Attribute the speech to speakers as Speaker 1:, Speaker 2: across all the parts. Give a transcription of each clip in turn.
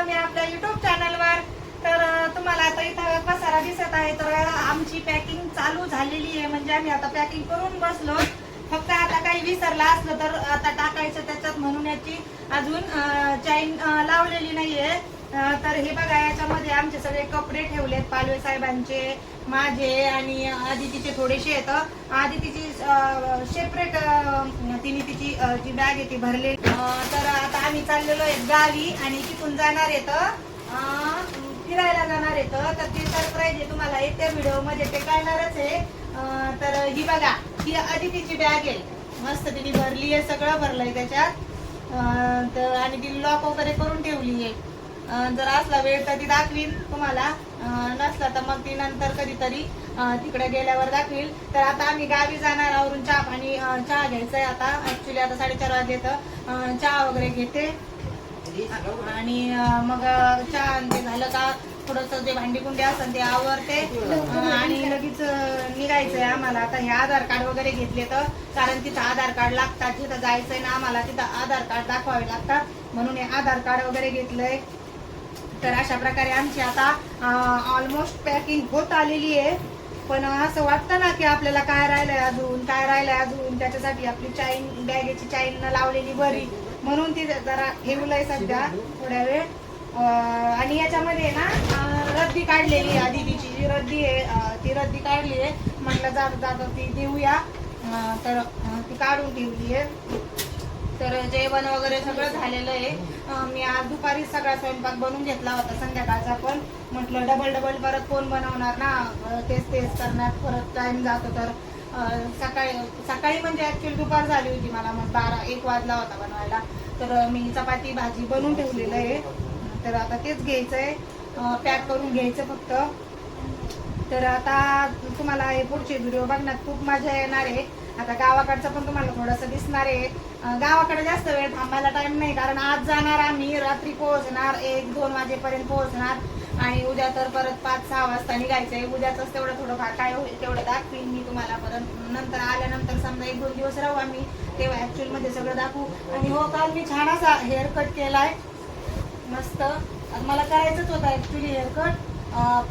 Speaker 1: मी आपल्या YouTube चॅनलवर. तर तुम्हाला आता इथं पसारा दिसत आहे. तर आमची पॅकिंग चालू झालेली आहे, म्हणजे आम्ही आता पॅकिंग करून बसलो. फक्त आता काही विसरला असलं तर आता टाकायचं त्याच्यात, म्हणून याची अजून चैन लावलेली नाहीये. तर हे बघा, याच्यामध्ये आमचे सगळे कपडे ठेवलेत, पालवे साहेबांचे, माझे आणि आदितीचे थोडेसे आहेत. आदितीची सेपरेट तिने तिची जी बॅग आहे ती भरली. तर आता आम्ही चाललेलो आहे गावी आणि तिथून जाणार येत फिरायला जाणार येत. तर ती सरप्राईज आहे, तुम्हाला येत्या व्हिडिओ मध्ये ते कळणारच आहे. तर ही बघा, ही आदितीची बॅग आहे, मस्त तिने भरली आहे, सगळं भरलंय त्याच्यात. तर आणि ती लॉक वगैरे करून ठेवली आहे. जर असला वेळ तर ती दाखवीन तुम्हाला, नसला तर मग ती नंतर कधीतरी तिकडे गेल्यावर दाखवील. तर आता आम्ही गावी जाणार आवरून चहा पाणी, चहा घ्यायचंय आता. ऍक्च्युली आता 4:30 वाजले, तर चहा वगैरे घेते आणि मग चहा ते झालं का थोडंसं जे भांडी कुंडी असेल ते आवरते आणि लगेच निघायचंय आम्हाला. आता हे आधार कार्ड वगैरे घेतले, तर कारण तिथं आधार कार्ड लागतात, जिथं जायचंय ना आम्हाला तिथं आधार कार्ड दाखवावे लागतात, म्हणून हे आधार कार्ड वगैरे घेतलंय. तर अशा प्रकारे आमची आता ऑलमोस्ट पॅकिंग होत आलेली आहे. पण असं वाटतं ना की आपल्याला काय राहिलंय अजून, त्याच्यासाठी आपली चैन, बॅगेची चैन लावलेली बरी, म्हणून ती जरा ठेवलंय सध्या थोड्या वेळ. आणि याच्यामध्ये ना रद्दी काढलेली आहे, आदितीची जी रद्दी आहे ती रद्दी काढली आहे. म्हटलं जाता ती देऊया, तर ती काढून ठेवली आहे. तर जेवण वगैरे सगळं झालेलं आहे. मी आज दुपारी सगळा स्वयंपाक बनवून घेतला होता, संध्याकाळचा पण. म्हटलं डबल परत कोण बनवणार ना, तेच करणार, परत टाइम जातो. तर सकाळी म्हणजे ऍक्च्युअली दुपार झाली होती मला, मग 12-1 वाजला होता बनवायला. तर मी चपाती भाजी बनवून ठेवलेलं आहे. तर आता तेच घ्यायचंय, पॅक करून घ्यायचं फक्त. तर आता तुम्हाला हे पुढचे व्हिडिओ बघण्यात खूप मजा येणार आहे. आता गावाकडचं पण तुम्हाला थोडंसं दिसणार आहे. गावाकडे जास्त वेळ थांबायला टाइम नाही, कारण आज जाणार आम्ही, रात्री पोहोचणार, 1-2 वाजेपर्यंत पोहोचणार आणि उद्या तर परत 5-6 वाजता निघायचंय. उद्याच तेवढं थोडंफार काय होईल तेवढं दाखवीन मी तुम्हाला. परत नंतर आल्यानंतर समजा 1-2 दिवस राहू आम्ही, तेव्हा ऍक्च्युअल मध्ये सगळं दाखवू. आणि हो, काल मी छान असा हेअर कट केलाय मस्त. मला करायचंच होतं ऍक्च्युली हेअरकट,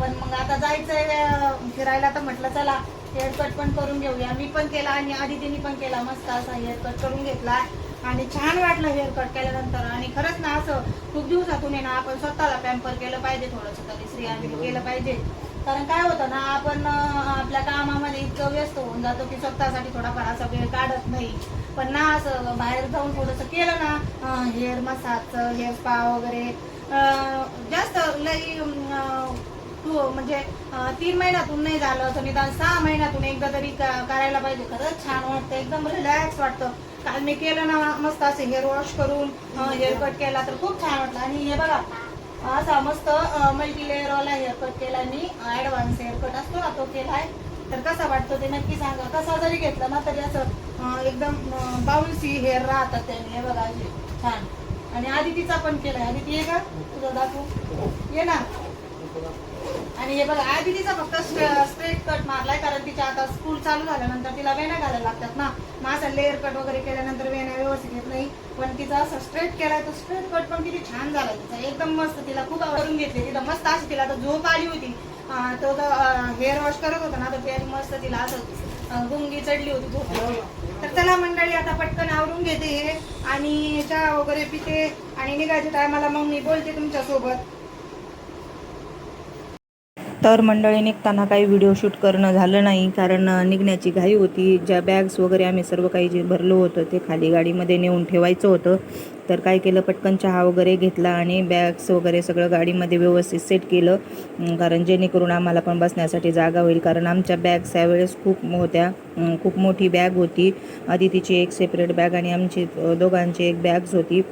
Speaker 1: पण मग आता जायचंय फिरायला, तर म्हटलं चला हेअरकट पण करून घेऊया. मी पण केला आणि आदितीने पण केला, मस्त असा हेअरकट करून घेतला आणि छान वाटलं हेअरकट केल्यानंतर. आणि खरंच ना, असं खूप दिवसातून आहे ना आपण स्वतःला पॅम्पर केलं पाहिजे, थोडंसं तरी स्त्रियांनी केलं पाहिजे. कारण काय होतं ना, आपण आपल्या कामामध्ये इतकं व्यस्त होऊन जातो की स्वतःसाठी थोडाफार असा वेळ काढत नाही. पण ना असं बाहेर जाऊन थोडंसं केलं ना, हेअर मसाज, हेअर स्पा वगैरे, जास्त लई म्हणजे 3 महिन्यातून नाही झालं तर निदान 6 महिन्यातून एकदा तरी करायला पाहिजे. खरंच छान वाटतं, एकदम रिलॅक्स वाटतं. काल मी केलं ना मस्त असे हेअर वॉश करून हेअर कट केला तर खूप छान वाटलं. आणि हे बघा, असा मस्त मल्टी लेअर वाला हेअर कट केला मी, ऍडव्हान्स हेअर कट असतो ना तो केलाय. तर कसा वाटतो ते नक्की सांगा. कसा जरी घेतला ना तरी असं एकदम बाउन्सी हेअर राहतात त्याने. हे बघा छान. आणि आदितीचा पण केलाय. आदिती आहे का तुझं दाखवू, ये ना. आणि हे बघा, आदितीचा फक्त स्ट्रेट कट मारलाय, कारण तिच्या आता स्कूल चालू झाल्यानंतर तिला वेण्या घालायला लागतात ना. मग असं लेअर कट वगैरे केल्यानंतर वेण्या व्यवस्थित येत नाही, पण तिचा असं स्ट्रेट केलाय. तो स्ट्रेट कट पण किती छान झाला तिचा, एकदम मस्त. तिला खूप आवडून घेतली तिथं मस्त अशी. तिला तर झोप आली होती, तो हेअर वॉश करत होता ना, तर ते मस्त तिला असं गुंगी चढली होती झोपली. तर चला मंडळी, आता पटकन आवरून घेते हे आणि चहा वगैरे पिते आणि निघायच्या टायमाला मग मी बोलते तुमच्यासोबत.
Speaker 2: तर मंडळी, निघताना काही व्हिडिओ शूट करणं झालं नाही, कारण निघण्याची घाई होती. ज्या बॅग्स वगैरे आम्ही सर्व काही जे भरलो होतं ते खाली गाडीमध्ये नेऊन ठेवायचं होतं. तर काय केलं, पटकन चहा वगैरे घेतला आणि बॅग्स वगैरे सगळं गाडीमध्ये व्यवस्थित सेट केलं, कारण जेणेकरून आम्हाला पण बसण्यासाठी जागा होईल. कारण आमच्या बॅग्स यावेळेस खूप होत्या, खूप मोठी बॅग होती. आदितीची एक सेपरेट बॅग आणि आमची दोघांची एक बॅग्स होती.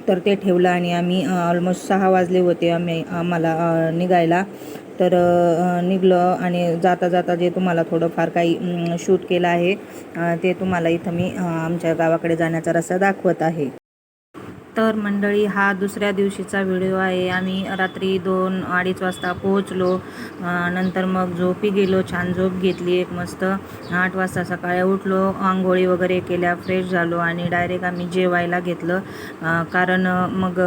Speaker 2: तर ते ठेवलं आणि आम्ही ऑलमोस्ट 6 वाजले होते आम्हाला निघायला. तर निघलो आणि जाता जे तुम्हाला थोडंफार काही शूट केलं आहे ते तुम्हाला इथं मी आमच्या गावाकडे जाण्याचा रस्ता दाखवत आहे. तर मंडळी हा दुसऱ्या दिवशीचा व्हिडिओ आहे. आम्ही रात्री 2-2:30 वाजता पोहोचलो. नंतर मग झोपी गेलो, छान झोप घेतली एक मस्त. 8 वाजता सकाळी उठलो, आंघोळी वगैरे केल्या, फ्रेश झालो आणि डायरेक्ट आम्ही जेवायला घेतलं. कारण मग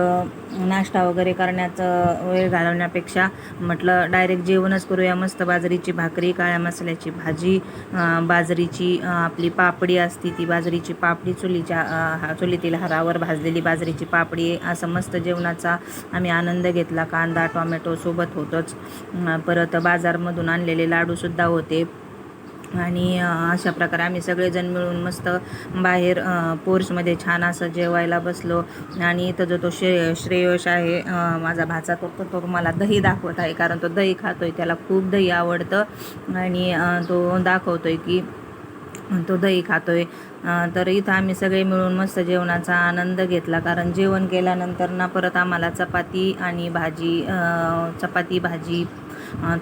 Speaker 2: नाश्ता वगैरे करण्याचं वेळ घालवण्यापेक्षा म्हटलं डायरेक्ट जेवणच करूया. मस्त बाजरीची भाकरी, काळ्या मसाल्याची भाजी, बाजरीची आपली पापडी असती ती बाजरीची पापडी, चुलीतील हारावर भाजलेली बाजरीची पापडी, असं मस्त जेवणाचा आम्ही आनंद घेतला. कांदा टोमॅटो सोबत होतंच. परत बाजारमधून आणलेले लाडूसुद्धा होते. आणि अशा प्रकारे आम्ही सगळेजण मिळून मस्त बाहेर पोर्चमध्ये छान असं जेवायला बसलो. आणि इथं जो तो श्रेयश आहे माझा भाचा, तो मला दही दाखवत आहे, कारण तो दही खातोय, त्याला खूप दही आवडतं आणि तो दाखवतोय की तो दही खातोय. तर इथं आम्ही सगळे मिळून मस्त जेवणाचा आनंद घेतला. कारण जेवण केल्यानंतर ना परत आम्हाला चपाती आणि भाजी, चपाती भाजी,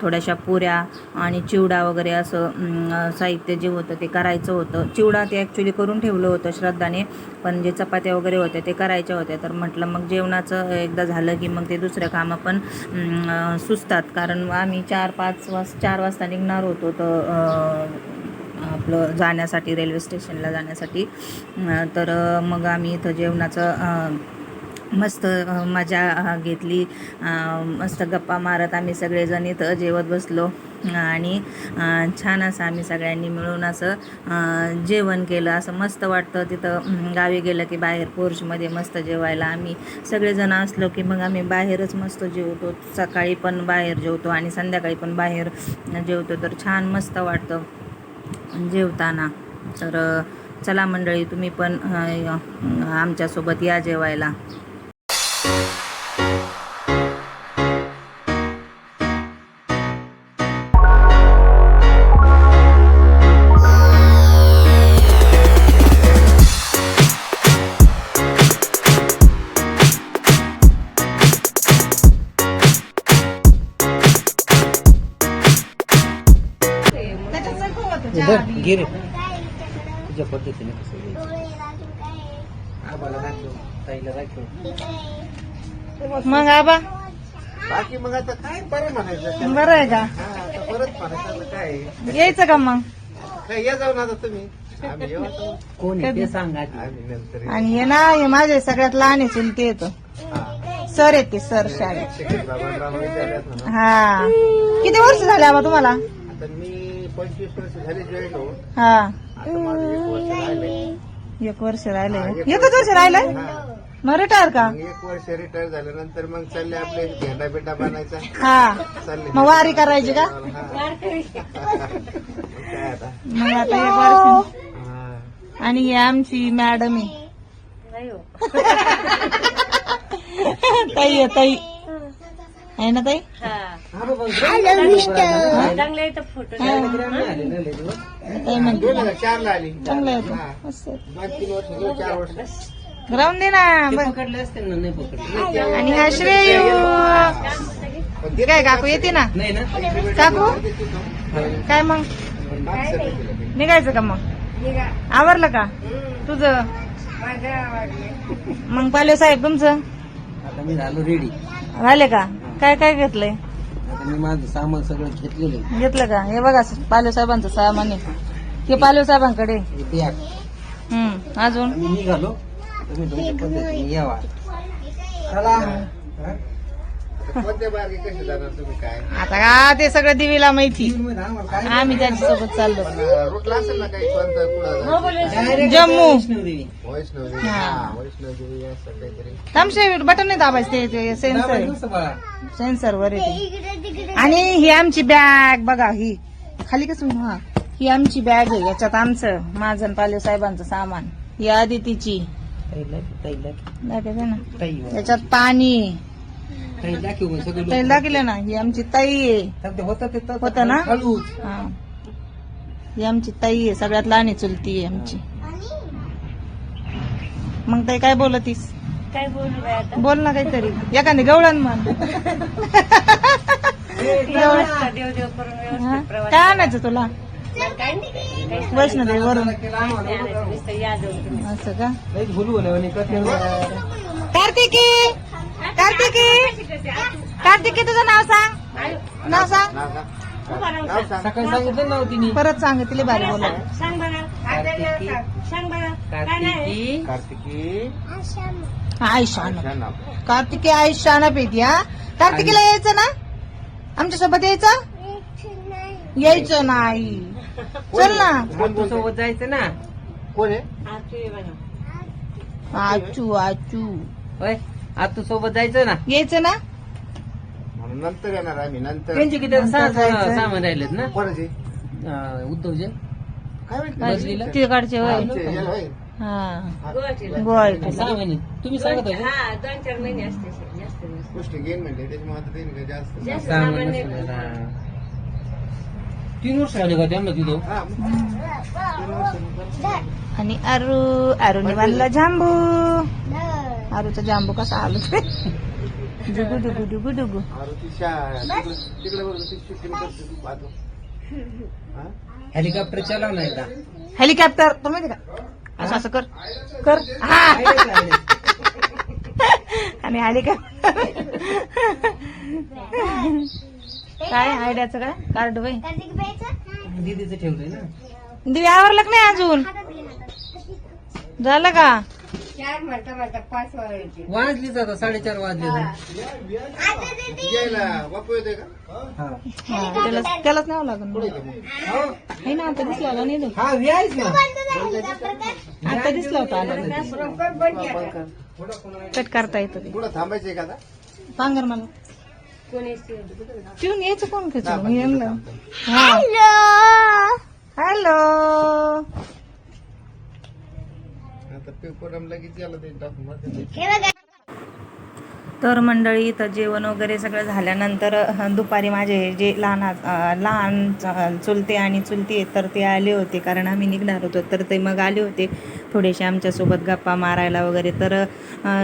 Speaker 2: थोड्याशा पुऱ्या आणि चिवडा वगैरे असं साहित्य जे होतं ते करायचं होतं. चिवडा ते ॲक्च्युली करून ठेवलं होतं श्रद्धाने, पण जे चपात्या वगैरे होत्या ते करायच्या होत्या. तर म्हटलं मग जेवणाचं एकदा झालं की मग ते दुसरं कामं पण सुचतात. कारण आम्ही 4 वाजता निघणार होतो तर आपलं जाण्यासाठी, रेल्वे स्टेशनला जाण्यासाठी. तर मग आम्ही इथं जेवणाचं मस्त मजा घेतली. मस्त गप्पा मारत आम्ही सगळेजण इथं जेवत बसलो आणि छान असं आम्ही सगळ्यांनी मिळून असं जेवण केलं. असं मस्त वाटतं तिथं गावी गेलं की बाहेर पोर्चमध्ये मस्त जेवायला. आम्ही सगळेजण असलो की मग आम्ही बाहेरच मस्त जेवतो. सकाळी पण बाहेर जेवतो आणि संध्याकाळी पण बाहेर जेवतो. तर छान मस्त वाटतं जेवताना. तर चला मंडळी, तुम्ही पण आमच्यासोबत या जेवायला.
Speaker 3: गिरे तुझ्या पद्धतीने कसं ताईला दाखव.
Speaker 2: मग आबा
Speaker 3: बाकी मग आता काय बरं म्हणायचं,
Speaker 2: बरं आहे का?
Speaker 3: आता परत म्हणायचं काय
Speaker 2: यायचं का मग?
Speaker 3: काय या जाऊन आता तुम्ही, आम्ही येऊ आता. कोण ते सांगा आम्ही नंतर येऊ.
Speaker 2: आणि हे ना, हे माझे सगळ्यात लहान चुलते येतो,
Speaker 3: हा.
Speaker 2: सर येते, सर शाळेत.
Speaker 3: शिक्षक बाबांना विचारल्यात म्हणा.
Speaker 2: हा, किती वर्ष झाले आबा तुम्हाला?
Speaker 3: आता मी 25 वर्ष झाली जॉईन होऊन.
Speaker 2: हा,
Speaker 3: आता माझं 1 वर्ष राहिलंय.
Speaker 2: 1 वर्ष राहिलंय.
Speaker 3: हा, 1
Speaker 2: एकच वर्ष राहिलंय?
Speaker 3: हा.
Speaker 2: मग रिटायर का?
Speaker 3: मग 1 वर्ष रिटायर झाल्यानंतर मग चालले आपले झेंडा बिंडा बनायचा.
Speaker 2: हा,
Speaker 3: चालले
Speaker 2: मग वारी करायची का?
Speaker 3: हा. मग काय आता.
Speaker 2: मग आता 1 वर्ष.
Speaker 3: हा.
Speaker 2: आणि ही आमची मॅडम आहे, ताई आहे, ताई आहे ना ताई? ताई म्हणते
Speaker 3: 2004 ला आली.
Speaker 2: चांगलं आहे
Speaker 3: हा.
Speaker 2: तो. मस्त आहे.
Speaker 3: 2-3 वर्ष 4 वर्ष
Speaker 2: राहून दे ना.
Speaker 3: पकडले असते ना, नाही पकडले.
Speaker 2: आणि हा श्रेय काय काकू येते ना?
Speaker 3: नाही ना
Speaker 2: काकू काय मग निघायचं का? मग आवरलं का तुझं? मग पालवे साहेब तुमचं
Speaker 3: आता मी झालो रेडी.
Speaker 2: झाले का? काय काय घेतलंय?
Speaker 3: आता मी माझं सामान सगळं घेतलेलं आहे.
Speaker 2: घेतलं का? हे बघा पालवे साहेबांचं सामान आहे, हे पालवे साहेबांकडे.
Speaker 3: हे बॅग.
Speaker 2: अजून
Speaker 3: मी निघालो, तुम्ही तुमच्या पद्धतीने यावा. चला. कोणत्या बागे कसे जाणार तुम्ही काय?
Speaker 2: आता का ते सगळं दिवीला माहिती, आम्ही त्यांच्यासोबत चाललो.
Speaker 3: रूटला असेल ना काही कोणतं पुढं
Speaker 2: जम्मू.
Speaker 3: वैष्णवदेवी.
Speaker 2: हा.
Speaker 3: वैष्णवदेवी असं काहीतरी.
Speaker 2: तामशे बटन नाही दाबायचं, ते सेन्सर वर येते. आणि ही आमची बॅग बघा, ही खाली कसं, हा ही आमची बॅग आहे. याच्यात आमचं, माझं आणि पालवे साहेबांचं सामान. ही आदितीची दाखवते ना, याच्यात पाणी तेल दाखवलं ना. ही आमची ताई आहे, होतं ना. हा, ही आमची ताई आहे, सगळ्यात लहान चुलती आहे आमची. मग ताई काय बोलतीस?
Speaker 1: काय बोलू
Speaker 2: बोल ना काहीतरी, एखादी गवळण म्हण.
Speaker 1: देव करून
Speaker 2: हा? काय आणायचं तुला? वैष्णोदेवी वरून असं का? कार्तिकी कार्तिकी तुझं नाव सांग. नाव सांग.
Speaker 3: सकाळी सांगितलं नाव तिने.
Speaker 2: परत सांगितले बारी बोला.
Speaker 3: कार्तिकी
Speaker 2: आयशान. कार्तिकी आयशाना पेटी. हा कार्तिकीला यायचं ना आमच्यासोबत यायचं. यायचं नाही. चल ना.
Speaker 3: आतू सोबत जायचं ना. कोण आहे?
Speaker 2: आचू आचू.
Speaker 3: होय आतू सोबत जायचं ना.
Speaker 2: यायचं ना.
Speaker 3: नंतर येणार आम्ही. नंतर
Speaker 2: नंतर जायचं.
Speaker 3: सामान राहिलेत ना. कोणाचे? उद्धवचे. काय माहिती?
Speaker 2: तिकडचे होय.
Speaker 3: आमचे, याला होय.
Speaker 2: हा गोळ.
Speaker 3: 6 महिने तुम्ही सांगत होते.
Speaker 4: 2-4 महिने असते जास्त
Speaker 3: गोष्टी गेन म्हणजे त्याच्यामुळे आता देईन का जास्त.
Speaker 4: जास्त
Speaker 3: 6
Speaker 4: सामान
Speaker 3: महिने
Speaker 4: नाही.
Speaker 3: झाले. 3 वर्ष झाले का त्यांना तिथं. हा, 3 वर्ष.
Speaker 2: आणि अरुने बांधला जांबू. अरूचा जांबू कसा आलो ते. डुगू डुगू डुगू डुगू.
Speaker 3: तिकडे बघ, ती shooting करते ती पाहतो. हा? हेलिकॉप्टर चालव नाही का?
Speaker 2: हेलिकॉप्टर तुम्ही का असं असं कर कर. हा. आणि हेलिकॉप्टर काय आयडियाचं काय कार्ड वय
Speaker 3: दीदीचं ठेवलंय ना.
Speaker 2: दिवे आवरलं का नाही अजून. झालं का.
Speaker 4: 4 म्हणता 5 वाजले.
Speaker 3: वाजलीच आता 4:30 वाजले. यायला बापू येते का?
Speaker 2: हा, त्यालाच न्यावं लागेल. आहे ना आता दिसला होता नाही तो.
Speaker 3: हा यायच ना.
Speaker 2: आता दिसला होता आला. कट करता येतं ते.
Speaker 3: पुढं थांबायचंय का आता?
Speaker 2: सांग मला
Speaker 4: कोणी
Speaker 2: ठेवून यायचं कोण खेचून मी यांना. हॅलो.
Speaker 3: आता पेपर लगेच याला ते टाकून.
Speaker 2: तर मंडळी इथं जेवण वगैरे सगळं झाल्यानंतर दुपारी माझे जे लहान चुलते आणि चुलती आहेत तर ते आले होते कारण आम्ही निघणार होतो. तर ते मग आले होते थोडेसे आमच्यासोबत गप्पा मारायला वगैरे. तर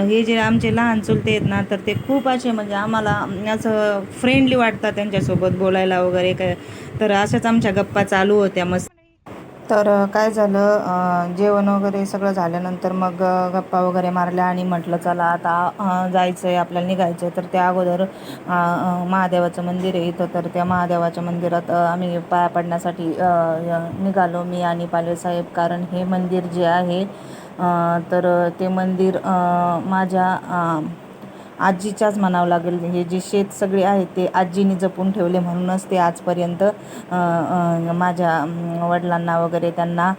Speaker 2: हे जे आमचे लहान चुलते आहेत ना तर ते खूप असे म्हणजे आम्हाला असं फ्रेंडली वाटतात त्यांच्यासोबत बोलायला वगैरे काय. तर अशाच आमच्या गप्पा चालू होत्या मस्त. तर काय झालं जेवण वगैरे सगळं झाल्यानंतर मग गप्पा वगैरे मारल्या आणि म्हटलं चला आता जायचं आहे आपल्याला निघायचं आहे. तर त्या अगोदर महादेवाचं मंदिर आहे इथं. तर त्या महादेवाच्या मंदिरात आम्ही पाया पडण्यासाठी निघालो मी आणि पालवेसाहेब. कारण हे मंदिर जे आहे तर ते मंदिर माझ्या आजीच्याच म्हणावं लागेल. हे जे शेत सगळे आहेत ते आजीने जपून ठेवले म्हणूनच ते आजपर्यंत माझ्या वडिलांना वगैरे त्यांना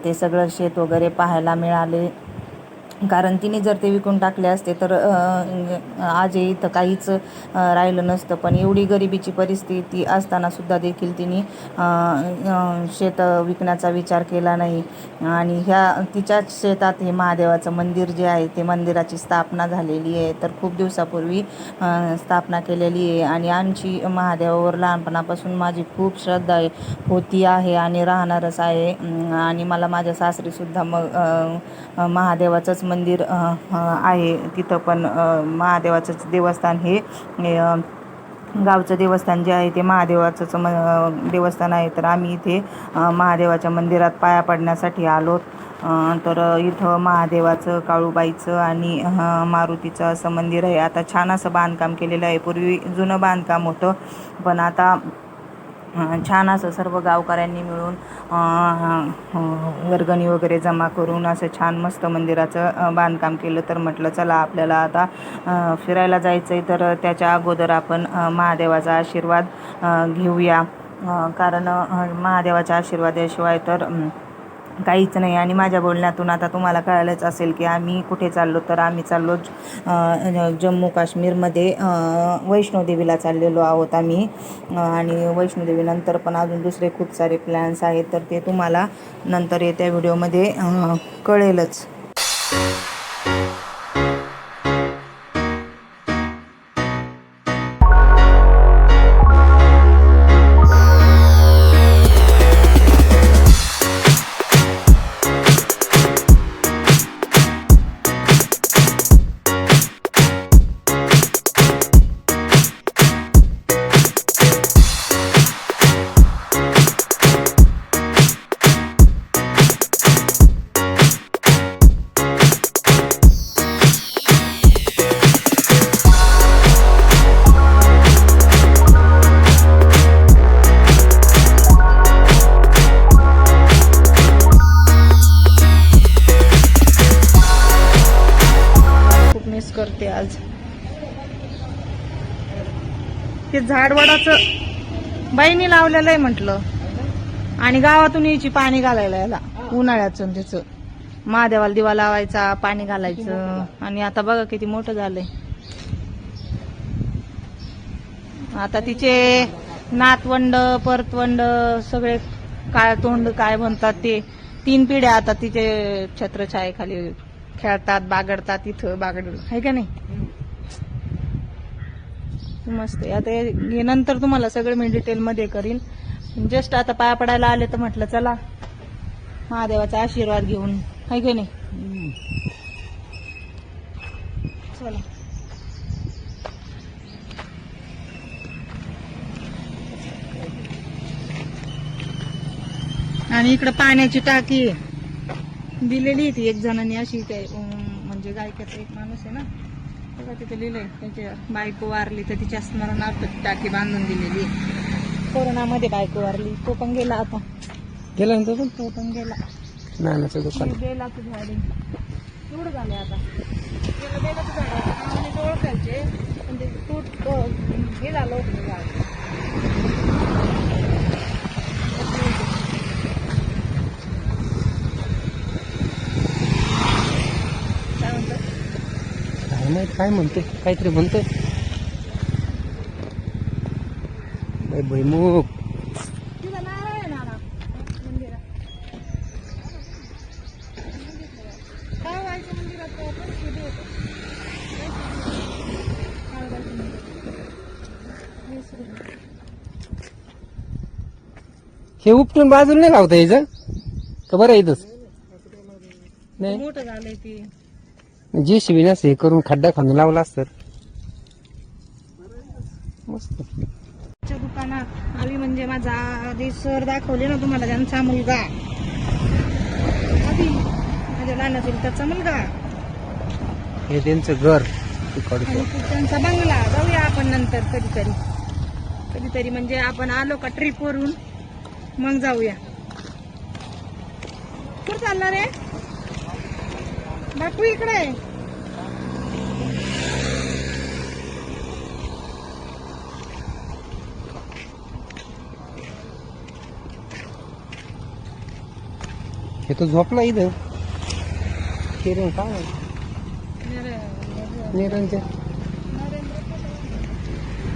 Speaker 2: ते सगळं शेत वगैरे पाहायला मिळाले. कारण तिने जर ते विकून टाकले असते तर आज इथं काहीच राहिलं नसतं. पण एवढी गरिबीची परिस्थिती असताना सुद्धा देखील तिने शेत विकण्याचा विचार केला नाही. आणि तिच्याच शेतात हे महादेवाचं मंदिर जे आहे ते मंदिराची स्थापना झालेली आहे. तर खूप दिवसापूर्वी स्थापना केलेली आहे. आणि आमची महादेवावर लहानपणापासून माझी खूप श्रद्धा होती आहे आणि राहणारच आहे. आणि मला माझ्या सासरीसुद्धा मग महादेवाचंच मंदिर आहे तिथं. पण महादेवाचंच देवस्थान हे गावचं देवस्थान जे आहे ते महादेवाचंच देवस्थान आहे. तर आम्ही इथे महादेवाच्या मंदिरात पाया पडण्यासाठी आलो. तर इथं महादेवाचं काळूबाईचं आणि मारुतीचं असं मंदिर आहे. आता छान असं बांधकाम केलेलं आहे. पूर्वी जुनं बांधकाम होतं पण आता छान असं सर्व गावकऱ्यांनी मिळून वर्गणी वगैरे जमा करून असं छान मस्त मंदिराचं बांधकाम केलं. तर म्हटलं चला आपल्याला आता फिरायला जायचं आहे. तर त्याच्या अगोदर आपण महादेवाचा आशीर्वाद घेऊया. कारण महादेवाच्या आशीर्वादाशिवाय तर काहीच नाही. आणि माझ्या बोलण्यातून आता तुम्हाला कळालंच असेल की आम्ही कुठे चाललो. तर आम्ही चाललो जम्मू काश्मीरमध्ये वैष्णोदेवीला चाललेलो आहोत आम्ही. आणि वैष्णोदेवीनंतर पण अजून दुसरे खूप सारे प्लॅन्स आहेत. तर ते तुम्हाला नंतर येत्या व्हिडिओमध्ये कळेलच. मिस करते आज. ते झाडवडाचं बाईनी लावलेलं आहे म्हटलं, आणि गावातून यायची पाणी घालायला याला उन्हाळ्याचं त्याचं महादेवाला दिवा लावायचा, पाणी घालायचं. आणि आता बघा किती मोठं झालंय. आता तिचे नातवंड परतवंड सगळे काय तोंड काय म्हणतात ते 3 पिढ्या आता तिचे छत्रछायेखाली खेळतात, बागडतात. इथं बागड आहे का नाही, मस्त आहे. आता हे नंतर तुम्हाला सगळं मी डिटेल मध्ये करीन. जस्ट आता पाया पडायला आले तर म्हटलं चला महादेवाचा आशीर्वाद घेऊन, आहे का नाही. चला आणि इकडं पाण्याची टाकी दिलेली ती एक जणांनी अशी काय म्हणजे गायकाचा एक माणूस आहे ना, बघा तिथे लिहिलंय त्याच्या बायको वारली तर तिच्या स्मरणार्थ टाकी बांधून दिलेली. कोरोनामध्ये बायको वारली, तो पण गेला. आता
Speaker 3: गेला ना
Speaker 2: तो पण गेला.
Speaker 3: नानाचं दुकान.
Speaker 2: बेलाचं झाड एवढं झालंय आता. बेलाचं झाड आहे नावाने ओळखायचे, पण ते हे झालं होतं ते झाड.
Speaker 3: काय म्हणतोय, काहीतरी म्हणतोय. भुईमुग
Speaker 2: तिथं नारळ आहे नाना मंदिरात. काय व्हायचं मंदिरात पण शिडी होतं.
Speaker 3: हे उपटून बाजूला नाही लावता यायचं का? बरं इथंच नाही,
Speaker 2: मोठं झालंय ते.
Speaker 3: JCB नसतं हे करून खड्डा खांदून लावला असतं मस्त.
Speaker 2: दुकानात आली म्हणजे माझा आधी सर दाखवले ना तुम्हाला, त्यांचा मुलगा आधी माझ्या लहान चुलत्याचा मुलगा,
Speaker 3: हे त्यांचं घर तिकडचं.
Speaker 2: आणि त्यांचा बंगला. जाऊया आपण नंतर कधीतरी म्हणजे आपण आलो का ट्रिप वरून मग जाऊया. कुठं चालला रे बापू? इकडे आहे.
Speaker 3: हे तो झोपला इथं. किरण काय निरंजन,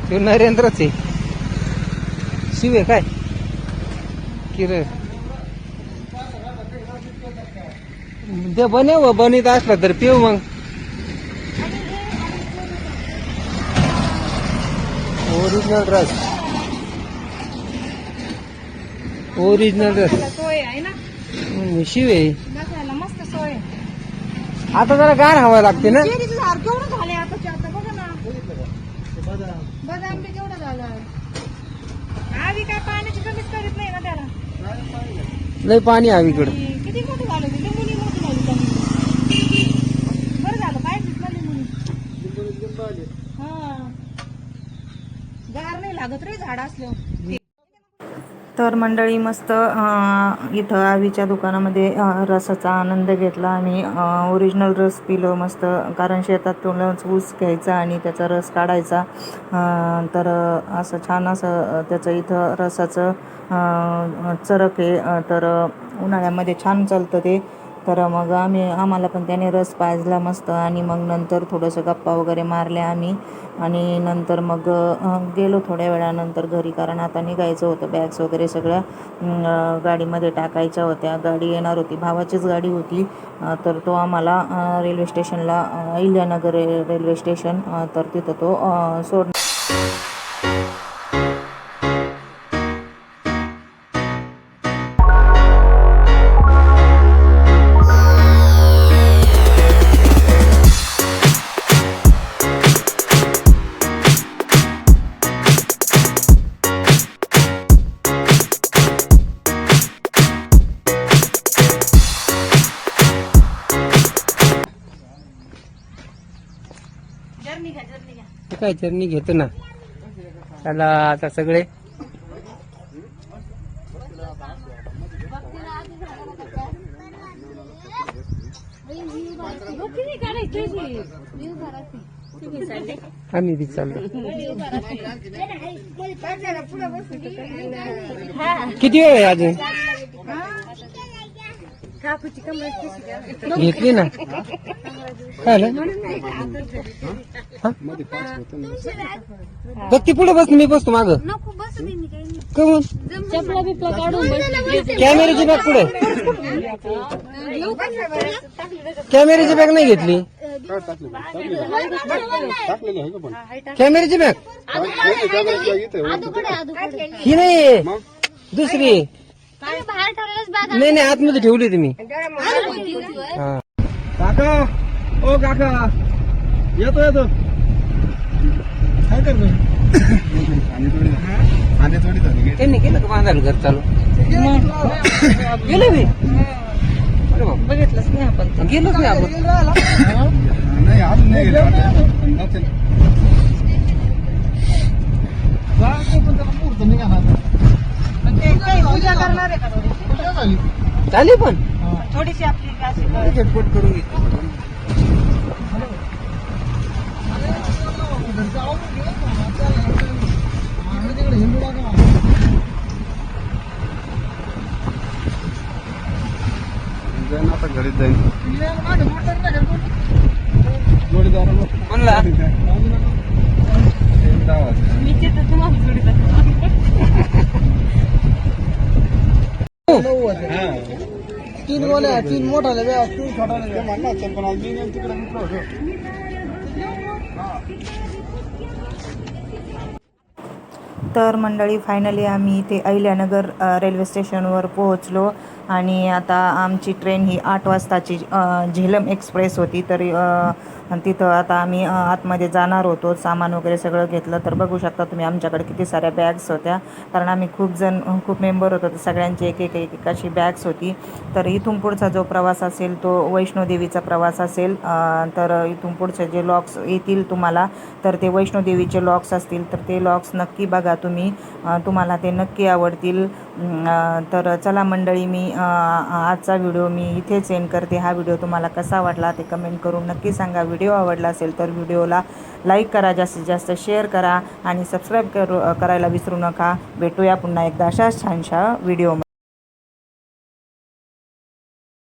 Speaker 3: तो नरेंद्रच आहे. शिव आहे काय किरण? ते बनेव बनीत असला तर पिऊ मग. ओरिजिनल रस, ओरिजिनल रस.
Speaker 2: सोय आहे ना
Speaker 3: शिव आहे.
Speaker 2: बसायला मस्त सोय.
Speaker 3: आता जरा गार हवा लागते ना.
Speaker 2: चेरीचं झाड केवढं झालंय आता बघा ना. बदाम बी केवढं झालं. आधी काय पाण्याची कमीच करीत नाही ना त्याला.
Speaker 3: लय पाणी हवीकडं.
Speaker 2: किती मोठं झालं ते. लिंबुनी मोठी झाली त्यांनी. बरं झालं पाहिजेच ना लिंबुनी. हा गार नाही लागत रे झाड असल्यावर. तर मंडळी मस्त इथं आवीच्या दुकानामध्ये रसाचा आनंद घेतला आणि ओरिजिनल रस पिलो मस्त. कारण शेतातूनच ऊस घ्यायचा आणि त्याचा रस काढायचा. तर असं छान असं त्याचं इथं रसाचं चरक आहे. तर उन्हाळ्यामध्ये छान चालतं ते. तर मग आम्हाला पण त्याने रस पाजला मस्त. आणि मग नंतर थोडंसं गप्पा वगैरे मारल्या आम्ही. आणि नंतर मग गेलो थोड्या वेळानंतर घरी, कारण आता निघायचं होतं. बॅग्स वगैरे सगळ्या गाडीमध्ये टाकायच्या होत्या. गाडी येणार होती, भावाचीच गाडी होती. तर तो आम्हाला रेल्वे स्टेशनला, अहिल्यानगर रेल्वे स्टेशन, तर तिथं तो सोड.
Speaker 3: काय चरणी घेतो ना. चला आता सगळे आम्ही बी चाललो. किती वेळ आहे अजून? घेतली ना काय झालं? बघ ती पुढे बस, मी बसतो माग. कमून कॅमेऱ्याची बॅग पुढे, कॅमेऱ्याची बॅग नाही घेतली. कॅमेऱ्याची बॅग ही नाही, दुसरी. नाही नाही, आतमध्ये ठेवली तुम्ही. काका, ओ काका, येतो येतो. काय करतोय? त्यांनी केलं का बांधायला घर चालू? गेलो मी.
Speaker 2: बघितलंच नाही आपण.
Speaker 3: गेलोच नाही आपण.
Speaker 5: नाही अजून नाही गेले.
Speaker 1: पूजा करणार आहे का थोडी?
Speaker 3: चालेल पण
Speaker 1: थोडीशी आपली अशी
Speaker 3: झटपट करून घेतो.
Speaker 5: जाईन आता घरीच जाईन. जोडीदार
Speaker 3: म्हणला
Speaker 5: तीन गोल्या, तीन मोठाल्या, तीन छोट्या म्हणला असेल, पण आज मी नेम तिकडे मित्र होतो.
Speaker 2: तर मंडळी फायनली आम्ही इथे अहिल्यानगर रेल्वे स्टेशनवर पोहोचलो आणि आता आमची ट्रेन ही 8 वाजताची झेलम एक्सप्रेस होती. तर तिथं आता आम्ही आतमध्ये जाणार होतो. सामान वगैरे सगळं घेतलं. तर बघू शकता तुम्ही आमच्याकडे किती साऱ्या बॅग्स होत्या, कारण आम्ही खूप मेंबर होतो. तर सगळ्यांची एक अशी बॅग्स होती. तर इथून पुढचा जो प्रवास असेल तो वैष्णोदेवीचा प्रवास असेल. तर इथून पुढचे जे लॉक्स येतील तुम्हाला, तर ते वैष्णोदेवीचे लॉक्स असतील. तर ते लॉक्स नक्की बघा तुम्ही, तुम्हाला ते नक्की आवडतील. तर चला मंडळी, मी आजचा व्हिडिओ मी इथेच एंड करते. हा व्हिडिओ तुम्हाला कसा वाटला ते कमेंट करून नक्की सांगा. व्हिडिओ आवडला असेल तर व्हिडिओला लाईक करा, जास्तीत जास्त शेअर करा आणि सबस्क्राईब करायला विसरू नका. भेटूया पुन्हा एकदा अशाच छानशा व्हिडिओ.